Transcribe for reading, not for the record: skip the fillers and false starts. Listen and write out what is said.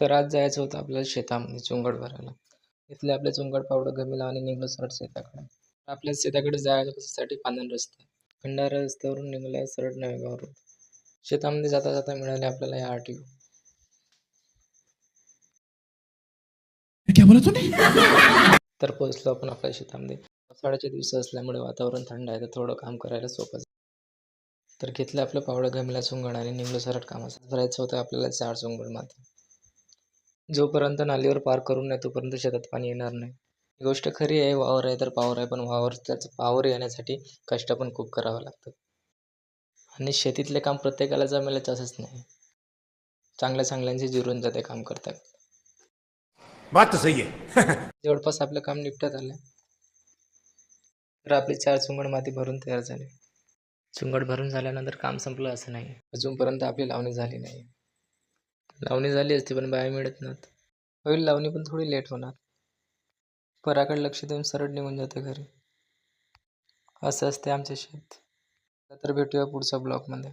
तर आज जायचं होतं आपल्याला शेतामध्ये चुंगड भरायला. तिथले आपले चुंगड पावडं गमीला आणि निघालो सरळ शेताकडे. आपल्या शेताकडे जायला कशासाठी पांदण रस्ता. खंडारा रस्त्यावरून निघालाय सरळ नवेगाव रोड. शेतामध्ये जाता जाता मिळाले आपल्याला या आरटीओ. क्या बोला तूने? तर पोहोचलो आपण आपल्या शेतामध्ये. पावसाळ्याचे दिवस असल्यामुळे वातावरण थंड आहे तर थोडं काम करायला सोपं झालं. तर घेतलं आपलं पावडं गमीला चुंगड आणि निघालो सरळ कामासाठी. भरायचं होतं आपल्याला 4 चुंगड माती. जोपर्यंत नालीवर पार करून नाही तोपर्यंत शेतात पाणी येणार नाही. ही गोष्ट खरी आहे. वावर आहे तर पावर आहे, पण त्याचं पावर येण्यासाठी कष्ट पण खूप करावं लागतं. आणि शेतीतले काम प्रत्येकाला जमेलच असंच नाही. चांगल्या जिरून जाते काम करतात. बात तो सही है. जवळपास आपलं काम निपटत आलं. तर आपली 4 चुंगड माती भरून तयार झाली. चुंगड भरून झाल्यानंतर काम संपलं असं नाही. अजूनपर्यंत आपली लावणी झाली नाही. लावणी झाली असती पण बाया मिळत नाहीत. होईल लावणी पण थोडी लेट होणार. पराकडे लक्ष देऊन सरळ निघून जाते घरी. असं असते आमचे शेत. तर भेटूया पुढच्या ब्लॉगमध्ये.